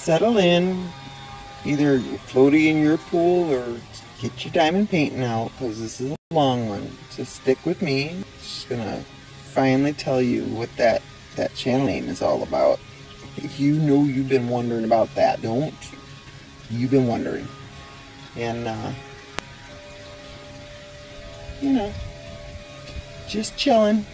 settle in, either floaty in your pool or get your diamond painting out, because this is a long one. So stick with me. Just gonna finally tell you what that channel name is all about. You know you've been wondering about that, don't? You've been wondering. And you know, just chilling.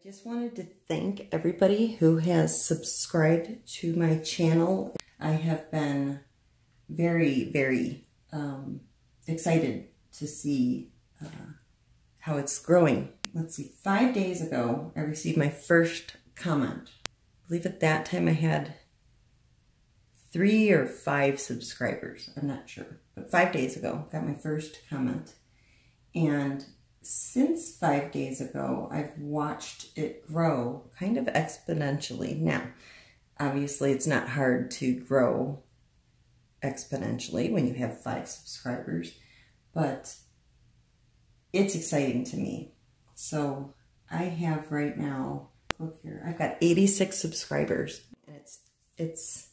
Just wanted to thank everybody who has subscribed to my channel. I have been very, very excited to see how it's growing. Let's see, 5 days ago, I received my first comment. I believe at that time I had 3 or 5 subscribers. I'm not sure, but 5 days ago, got my first comment. And since 5 days ago, I've watched it grow kind of exponentially. Now, obviously it's not hard to grow exponentially when you have 5 subscribers, but it's exciting to me. So I have right now, look here, I've got 86 subscribers, and it's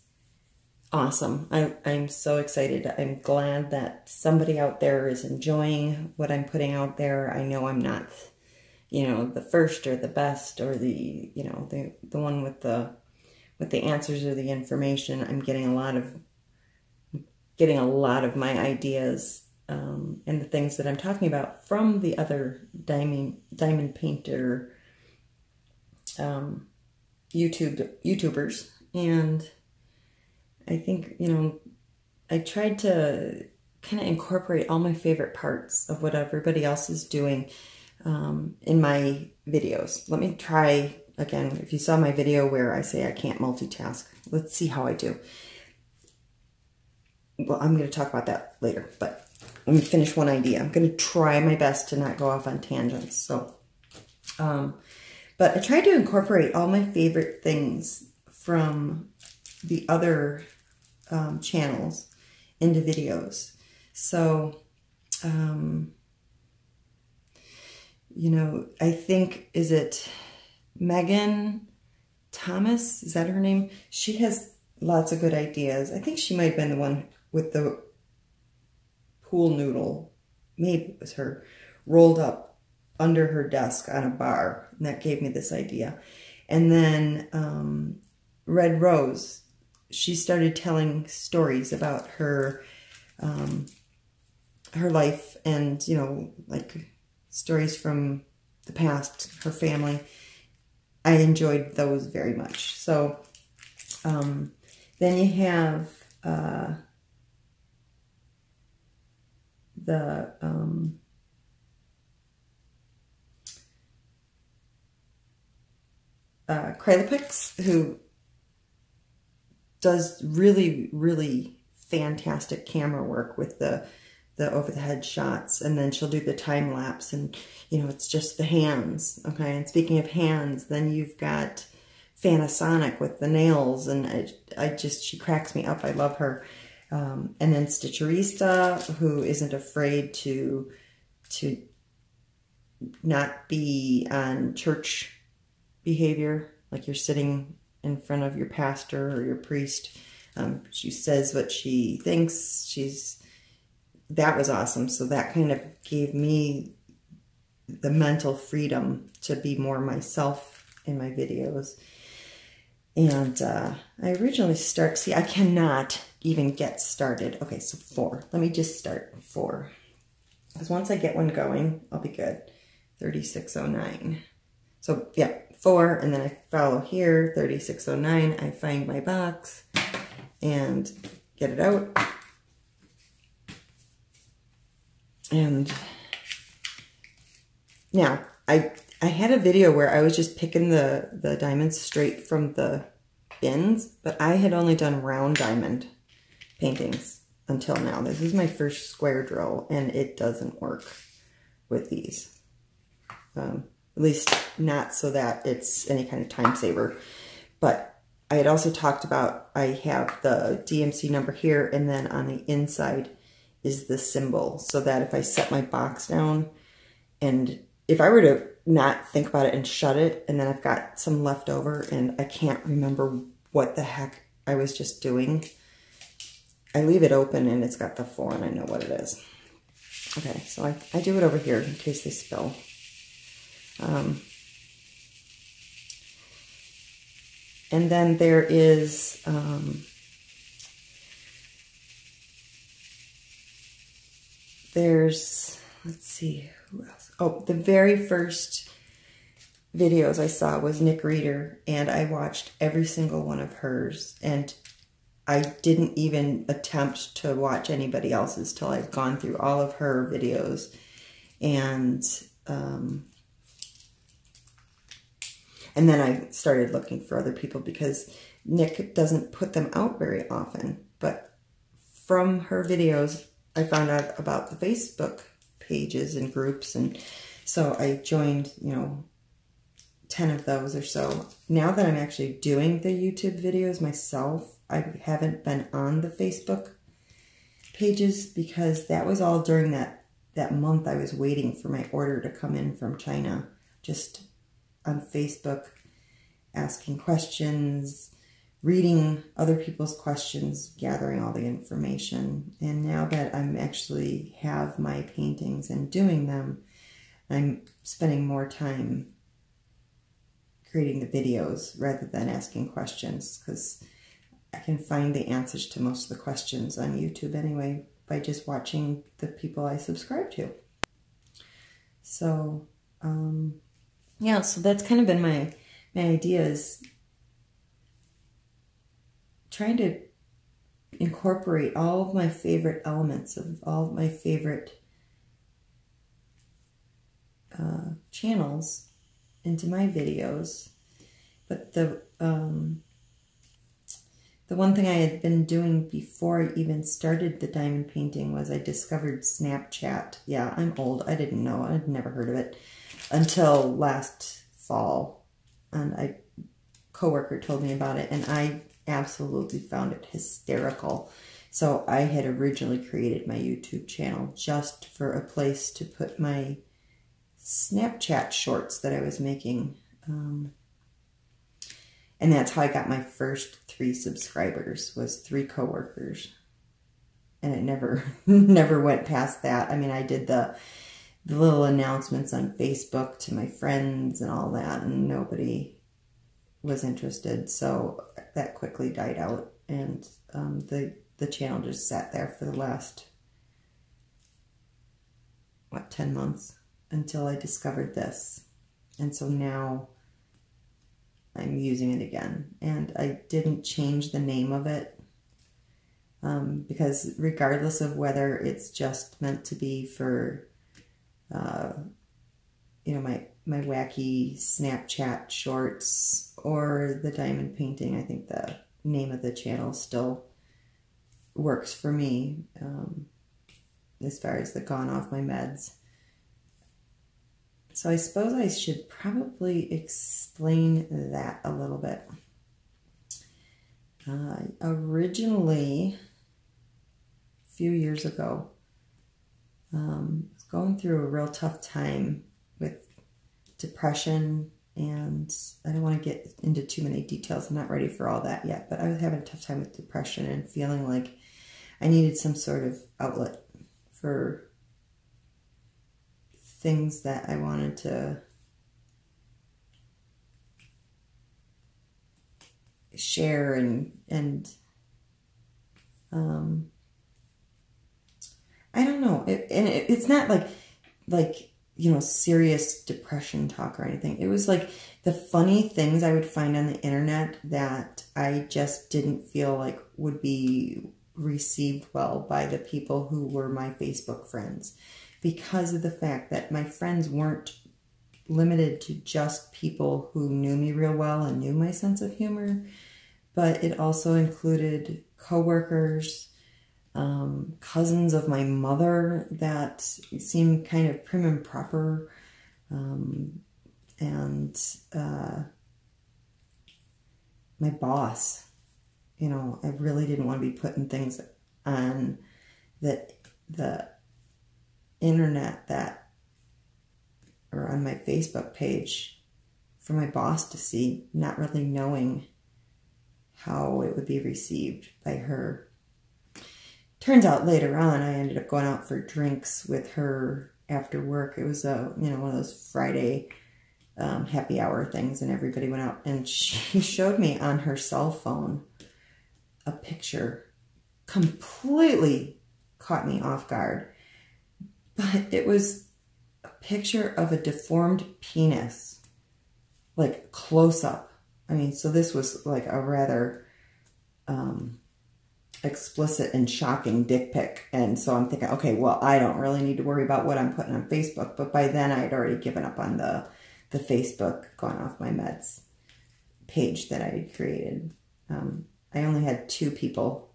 awesome. I'm so excited. I'm glad that somebody out there is enjoying what I'm putting out there. I know I'm not, you know, the first or the best or the, you know, the one with the answers or the information. I'm getting a lot of my ideas and the things that I'm talking about from the other diamond painter YouTubers. And I think, you know, I tried to kind of incorporate all my favorite parts of what everybody else is doing in my videos. Let me try again. If you saw my video where I say I can't multitask, let's see how I do. Well, I'm going to talk about that later, but let me finish one idea. I'm going to try my best to not go off on tangents. So, but I tried to incorporate all my favorite things from the other channels into videos. So, you know, I think, is it Megan Thomas? Is that her name? She has lots of good ideas. I think she might have been the one with the pool noodle. Maybe it was her, rolled up under her desk on a bar. And that gave me this idea. And then Red Rose, she started telling stories about her life and, you know, like stories from the past, her family. I enjoyed those very much. So then you have the Krylopix, who does really, really fantastic camera work with the over-the-head shots, and then she'll do the time lapse, and you know, it's just the hands. Okay, and speaking of hands, then you've got Fanasonic with the nails, and she cracks me up. I love her. And then Stitcherista, who isn't afraid to not be on church behavior, like you're sitting in front of your pastor or your priest. She says what she thinks. That was awesome. So that kind of gave me the mental freedom to be more myself in my videos. And I originally see, I cannot even get started. Okay, so 4. Let me just start 4. Because once I get one going, I'll be good. 3609. So yeah, 4, and then I follow here, 3609. I find my box and get it out. And now I had a video where I was just picking the diamonds straight from the bins, but I had only done round diamond paintings until now. This is my first square drill, and it doesn't work with these. At least not so that it's any kind of time saver. But I had also talked about, I have the DMC number here, and then on the inside is the symbol, so that if I set my box down, and if I were to not think about it and shut it, and then I've got some left over and I can't remember what the heck I was just doing, I leave it open and it's got the 4 and I know what it is. Okay, so I do it over here in case they spill. And then there is, let's see, who else? Oh, the very first videos I saw was Nick Reeder, and I watched every single one of hers, and I didn't even attempt to watch anybody else's till I've gone through all of her videos. And then I started looking for other people because Nick doesn't put them out very often. But from her videos, I found out about the Facebook pages and groups. And so I joined, 10 of those or so. Now that I'm actually doing the YouTube videos myself, I haven't been on the Facebook pages because that was all during that month I was waiting for my order to come in from China. Just on Facebook, asking questions, reading other people's questions, gathering all the information. And now that I'm actually have my paintings and doing them, I'm spending more time creating the videos rather than asking questions, because I can find the answers to most of the questions on YouTube anyway by just watching the people I subscribe to. So, yeah, so that's kind of been my idea, is trying to incorporate all of my favorite elements of all of my favorite channels into my videos. But the one thing I had been doing before I even started the diamond painting was I discovered Snapchat. Yeah, I'm old. I didn't know. I'd never heard of it until last fall. And a coworker told me about it, and I absolutely found it hysterical. So I had originally created my YouTube channel just for a place to put my Snapchat shorts that I was making. And that's how I got my first 3 subscribers, was 3 coworkers. And it never went past that. I mean, I did the little announcements on Facebook to my friends and all that, and nobody was interested. So that quickly died out, and the channel just sat there for the last, 10 months until I discovered this. And so now I'm using it again, and I didn't change the name of it because regardless of whether it's just meant to be for my wacky Snapchat shorts or the diamond painting, I think the name of the channel still works for me as far as the gone off my meds. So I suppose I should probably explain that a little bit. Originally, a few years ago, I was going through a real tough time with depression, and I don't want to get into too many details. I'm not ready for all that yet, but I was having a tough time with depression and feeling like I needed some sort of outlet for things that I wanted to share and I don't know. It's not like serious depression talk or anything. It was like the funny things I would find on the internet that I just didn't feel like would be received well by the people who were my Facebook friends, because of the fact that my friends weren't limited to just people who knew me real well and knew my sense of humor, but it also included coworkers, cousins of my mother that seemed kind of prim and proper, and my boss. You know, I really didn't want to be putting things on the internet or on my Facebook page for my boss to see, not really knowing how it would be received by her. Turns out later on, I ended up going out for drinks with her after work. It was one of those Friday happy hour things, and everybody went out, and she showed me on her cell phone a picture. Completely caught me off guard, but it was a picture of a deformed penis, like close up. I mean, so this was like a rather explicit and shocking dick pic. And so I'm thinking, okay, well, I don't really need to worry about what I'm putting on Facebook. But by then I had already given up on the Facebook Gone Off My Meds page that I had created. I only had 2 people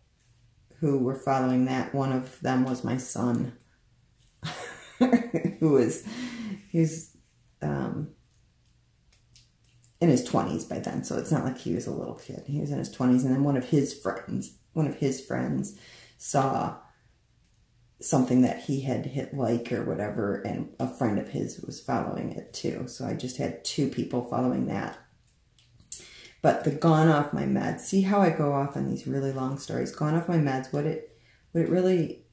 who were following that. One of them was my son, he's in his 20s by then, so it's not like he was a little kid. He was in his 20s, and then one of his friends saw something that he had hit like or whatever, and a friend of his was following it too. So I just had 2 people following that. But the Gone Off My Meds, see how I go off on these really long stories. Gone Off My Meds, what it really,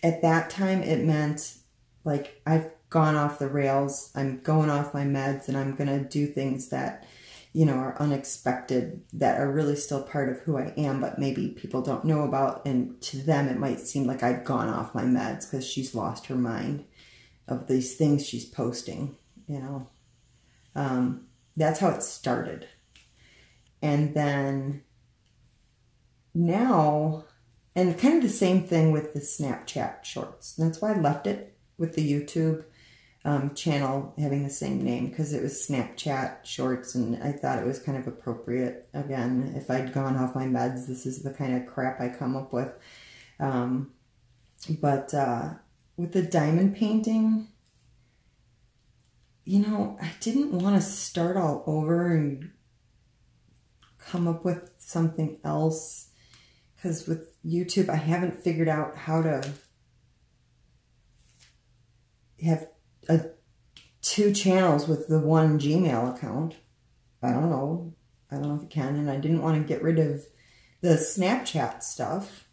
at that time, it meant like I've gone off the rails, I'm going off my meds, and I'm going to do things that, you know, are unexpected, that are really still part of who I am, but maybe people don't know about, and to them it might seem like I've gone off my meds because she's lost her mind of these things she's posting, you know. That's how it started. And then now, and kind of the same thing with the Snapchat shorts. That's why I left it with the YouTube channel having the same name, because it was Snapchat shorts, and I thought it was kind of appropriate. Again, if I'd gone off my meds, this is the kind of crap I come up with. But with the diamond painting, you know, I didn't want to start all over and come up with something else, because with YouTube, I haven't figured out how to have 2 channels with the one Gmail account. I don't know if you can, and I didn't want to get rid of the Snapchat stuff.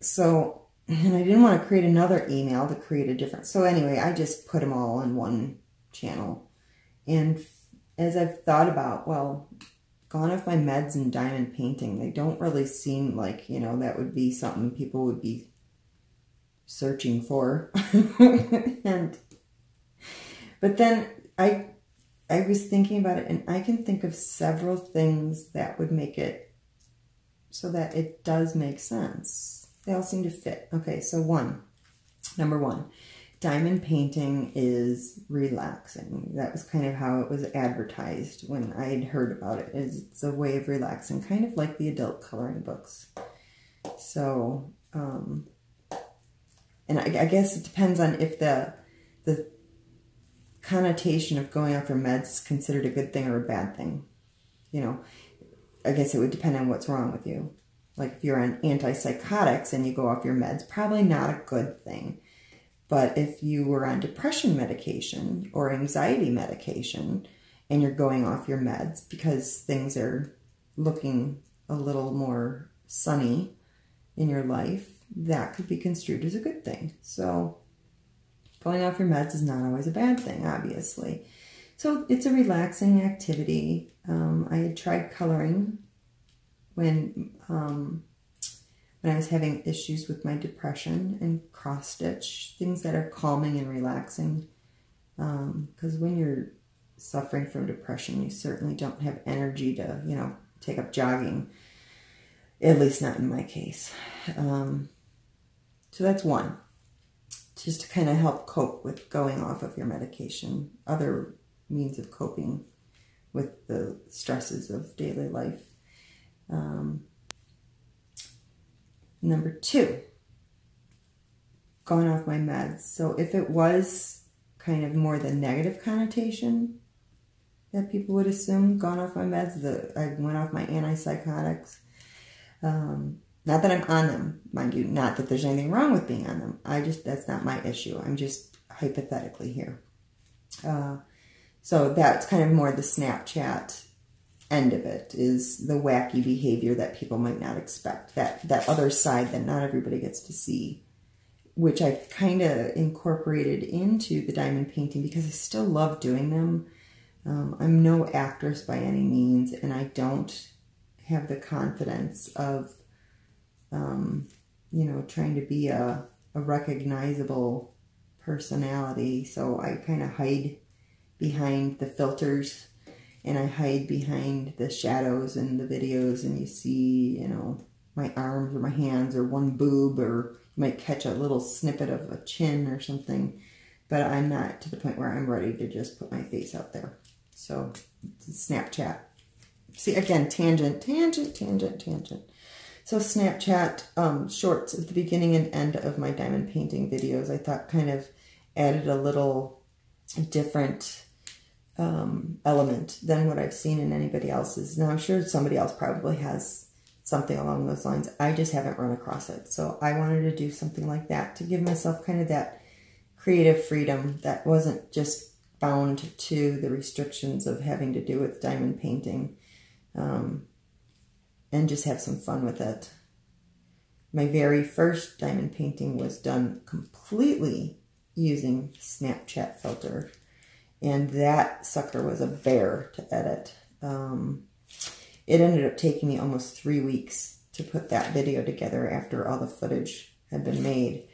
So, and I didn't want to create another email to create a different. So anyway, I just put them all in one channel. And as I've thought about, well, Gone Off My Meds and diamond painting, they don't really seem like, you know, that would be something people would be searching for. But then I was thinking about it, and I can think of several things that would make it so that it does make sense. They all seem to fit. Okay, so number one, diamond painting is relaxing. That was kind of how it was advertised when I had heard about it. It's a way of relaxing, kind of like the adult coloring books. So, and I guess it depends on if the connotation of going off your meds is considered a good thing or a bad thing. You know, I guess it would depend on what's wrong with you. Like if you're on antipsychotics and you go off your meds, probably not a good thing. But if you were on depression medication or anxiety medication and you're going off your meds because things are looking a little more sunny in your life, that could be construed as a good thing. So going off your meds is not always a bad thing, obviously. So it's a relaxing activity. I had tried coloring when I was having issues with my depression, and cross stitch, things that are calming and relaxing. Because when you're suffering from depression, you certainly don't have energy to, you know, take up jogging. At least not in my case. So that's one. Just to kind of help cope with going off of your medication. Other means of coping with the stresses of daily life. Number 2, gone off my meds. So if it was kind of more the negative connotation that people would assume, gone off my meds, I went off my antipsychotics. Not that I'm on them, mind you, not that there's anything wrong with being on them. That's not my issue. I'm just hypothetically here. So that's kind of more the Snapchat end of it, is the wacky behavior that people might not expect. That other side that not everybody gets to see, which I kind of incorporated into the diamond painting because I still love doing them. I'm no actress by any means, and I don't have the confidence of, trying to be a recognizable personality. So I kind of hide behind the filters, and I hide behind the shadows in the videos, and you see, my arms or my hands or one boob, or you might catch a little snippet of a chin or something, but I'm not to the point where I'm ready to just put my face out there. So Snapchat. See, again, tangent. So Snapchat shorts at the beginning and end of my diamond painting videos, I thought kind of added a little different element than what I've seen in anybody else's. Now, I'm sure somebody else probably has something along those lines. I just haven't run across it. So I wanted to do something like that to give myself kind of that creative freedom that wasn't just bound to the restrictions of having to do with diamond painting, and just have some fun with it. My very first diamond painting was done completely using Snapchat filter, and that sucker was a bear to edit. It ended up taking me almost 3 weeks to put that video together after all the footage had been made,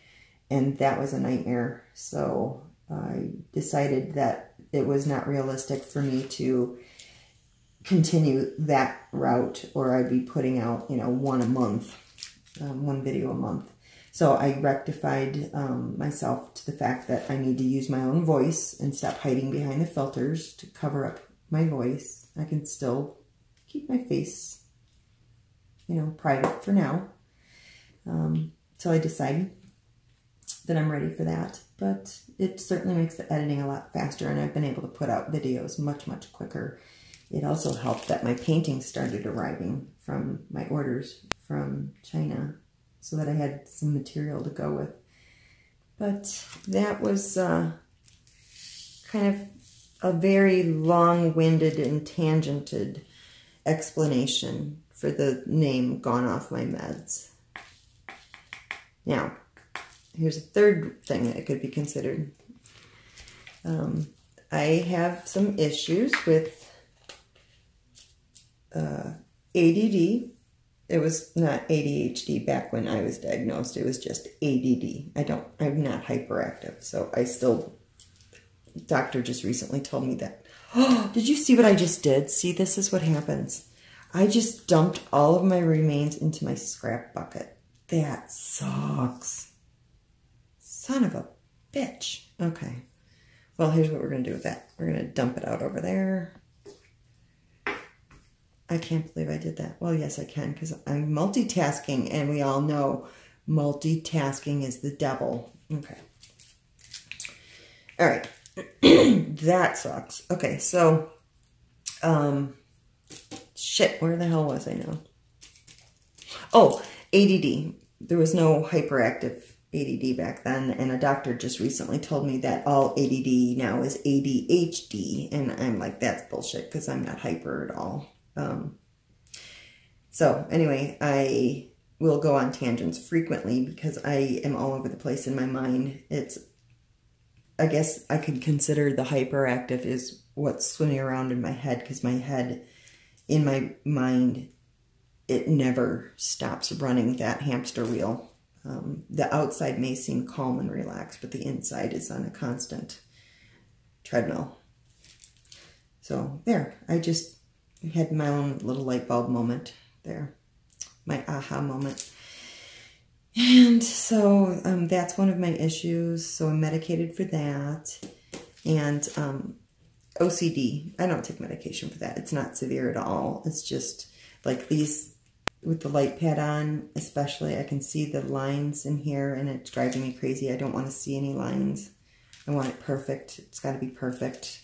and that was a nightmare. So I decided that it was not realistic for me to continue that route, or I'd be putting out, one a month, one video a month. So I rectified myself to the fact that I need to use my own voice and stop hiding behind the filters to cover up my voice. I can still keep my face, private for now. So I decided that I'm ready for that. But it certainly makes the editing a lot faster, and I've been able to put out videos much, much quicker. It also helped that my paintings started arriving from my orders from China, so that I had some material to go with. But that was kind of a very long-winded and tangented explanation for the name Gone Off My Meds. Now, here's a third thing that could be considered. I have some issues with ADD. It was not ADHD back when I was diagnosed. It was just ADD. I'm not hyperactive. So doctor just recently told me that. Oh, did you see what I just did? See, this is what happens. I just dumped all of my remains into my scrap bucket. That sucks. Son of a bitch. Okay. Well, here's what we're going to do with that. We're going to dump it out over there. I can't believe I did that. Well, yes, I can, because I'm multitasking, and we all know multitasking is the devil. Okay. All right. That sucks. Okay, so, shit, where the hell was I now? Oh, ADD. There was no hyperactive ADD back then, and a doctor just recently told me that all ADD now is ADHD, and I'm like, that's bullshit, because I'm not hyper at all. So anyway, I will go on tangents frequently because I am all over the place in my mind. I guess I could consider the hyperactive is what's swimming around in my head, because my head, in my mind, it never stops running that hamster wheel. The outside may seem calm and relaxed, but the inside is on a constant treadmill. So there, I just had my own little light bulb moment there, my aha moment. And so that's one of my issues. So I'm medicated for that. And OCD. I don't take medication for that. It's not severe at all. It's just like these, with the light pad on, especially, I can see the lines in here and it's driving me crazy. I don't want to see any lines. I want it perfect. It's got to be perfect.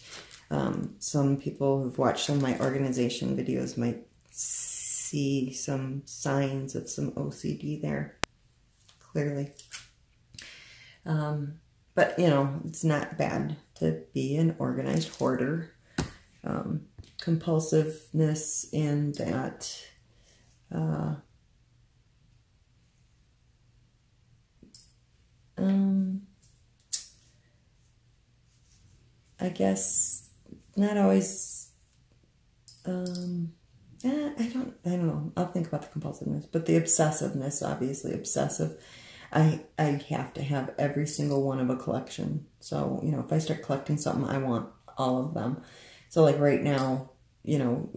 Some people who've watched some of my organization videos might see some signs of some OCD there, clearly. But, you know, it's not bad to be an organized hoarder. Compulsiveness in that I guess not always, I don't know. I'll think about the compulsiveness, but the obsessiveness, obviously obsessive. I have to have every single one of a collection. So, you know, if I start collecting something, I want all of them. So like right now, you know,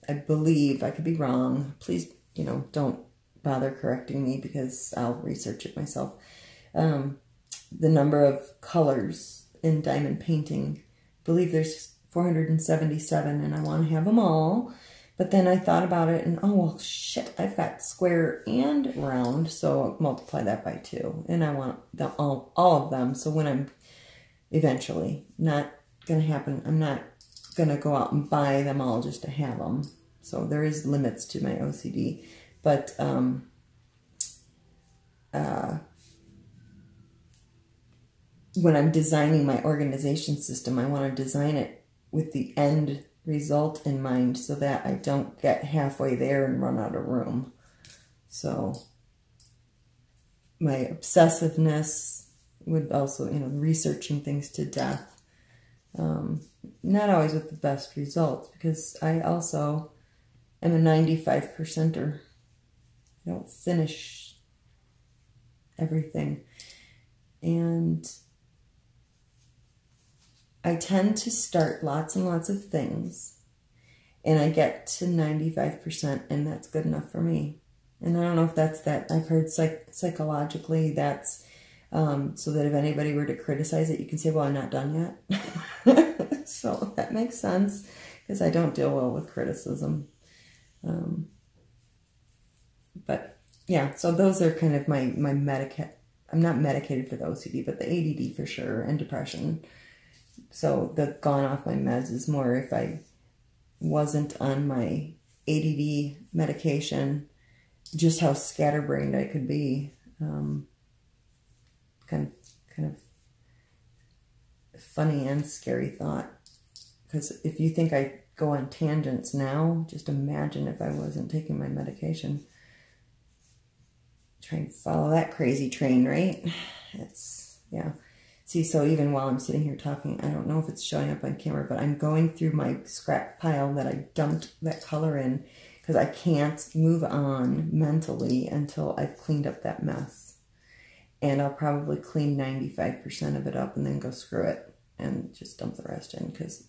I believe, I could be wrong. Please, you know, don't bother correcting me because I'll research it myself. The number of colors in diamond painting, I believe there's 477 and I want to have them all. But then I thought about it and, oh, well, shit, I've got square and round, so multiply that by 2. And I want all of them. So when I'm eventually, not going to happen, I'm not going to go out and buy them all just to have them. So there is limits to my OCD. But when I'm designing my organization system, I want to design it with the end result in mind so that I don't get halfway there and run out of room. So my obsessiveness would also, you know, researching things to death. Not always with the best results because I also am a 95%er. I don't finish everything. And I tend to start lots and lots of things and I get to 95% and that's good enough for me. And I don't know if that's that. I've heard psychologically that's so that if anybody were to criticize it, you can say, well, I'm not done yet. So that makes sense because I don't deal well with criticism. But yeah, so those are kind of my I'm not medicated for the OCD, but the ADD for sure and depression. So the gone off my meds is more if I wasn't on my ADD medication, just how scatterbrained I could be. Kind of funny and scary thought. Because if you think I go on tangents now, just imagine if I wasn't taking my medication. Try and follow that crazy train, right? It's, yeah. See, so even while I'm sitting here talking, I don't know if it's showing up on camera, but I'm going through my scrap pile that I dumped that color in because I can't move on mentally until I've cleaned up that mess. And I'll probably clean 95% of it up and then go screw it and just dump the rest in because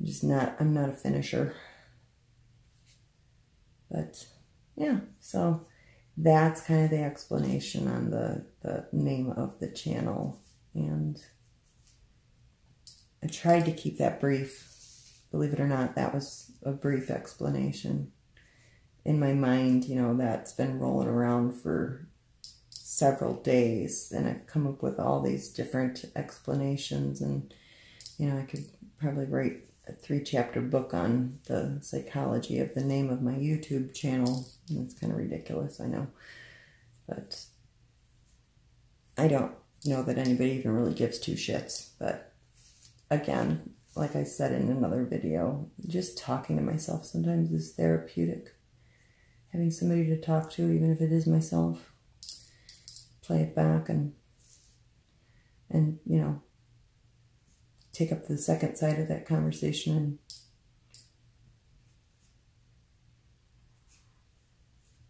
I'm not a finisher. But yeah, so that's kind of the explanation on the name of the channel. And I tried to keep that brief. Believe it or not, that was a brief explanation. In my mind, you know, that's been rolling around for several days. And I've come up with all these different explanations. And, you know, I could probably write a 3-chapter book on the psychology of the name of my YouTube channel. And it's kind of ridiculous, I know. But I don't know that anybody even really gives 2 shits. But again, like I said in another video, just talking to myself sometimes is therapeutic. Having somebody to talk to, even if it is myself. Play it back and you know, take up the second side of that conversation and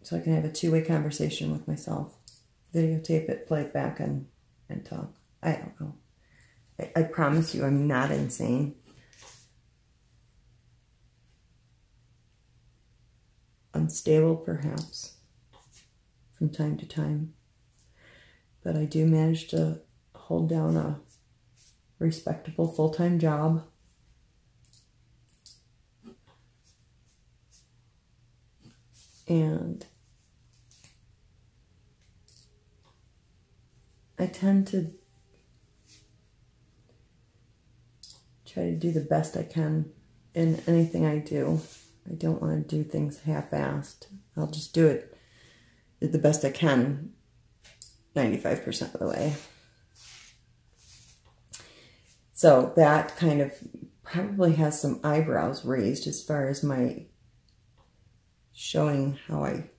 so I can have a 2-way conversation with myself. Videotape it, play it back, and talk. I don't know. I promise you I'm not insane. Unstable, perhaps, from time to time. But I do manage to hold down respectable full-time job. And I tend to try to do the best I can in anything I do. I don't want to do things half-assed. I'll just do it the best I can 95% of the way. So that kind of probably has some eyebrows raised as far as my showing how I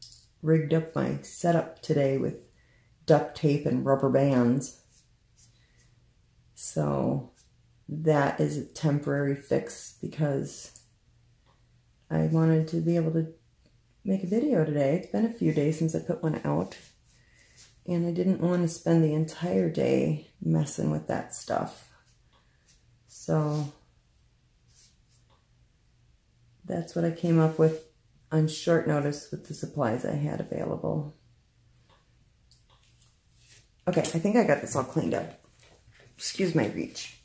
rigged up my setup today with duct tape and rubber bands. So that is a temporary fix because I wanted to be able to make a video today. It's been a few days since I put one out, and I didn't want to spend the entire day messing with that stuff. So that's what I came up with on short notice with the supplies I had available. Okay, I think I got this all cleaned up. Excuse my reach.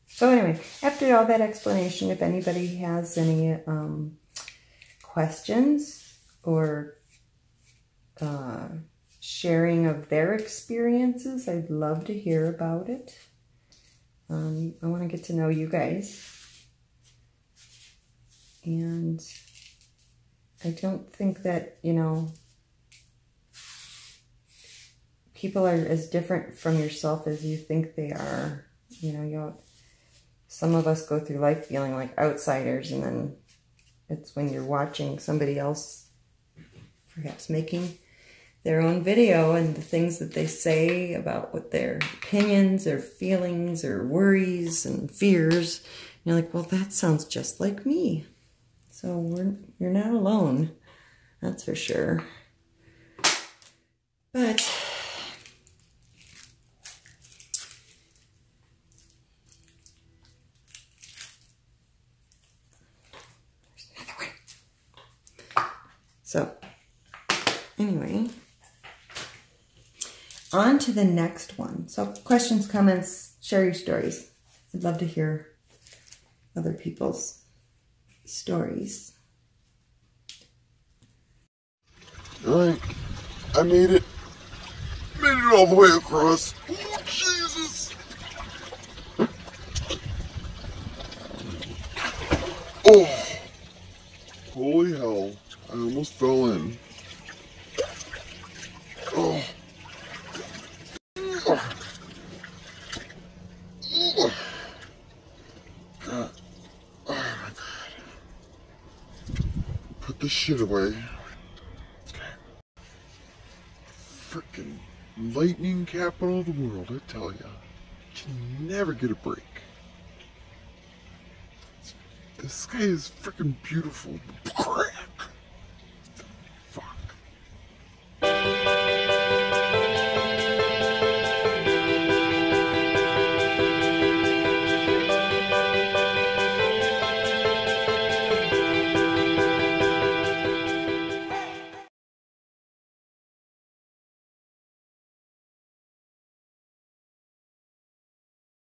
So anyway, after all that explanation, if anybody has any questions or sharing of their experiences, I'd love to hear about it. I want to get to know you guys. And I don't think that, you know, people are as different from yourself as you think they are. You know, some of us go through life feeling like outsiders, and then it's when you're watching somebody else perhaps making their own video and the things that they say about what their opinions or feelings or worries and fears. And you're like, well, that sounds just like me. So you're not alone, that's for sure. But there's another one. So anyway, on to the next one. So questions, comments, share your stories. I'd love to hear other people's stories. Alright, I made it. Made it all the way across. Oh, Jesus! Oh! Holy hell, I almost fell in. Oh! God. Oh my God. Put this shit away. Frickin' lightning capital of the world, I tell ya. Can never get a break. The sky is frickin' beautiful. Crap!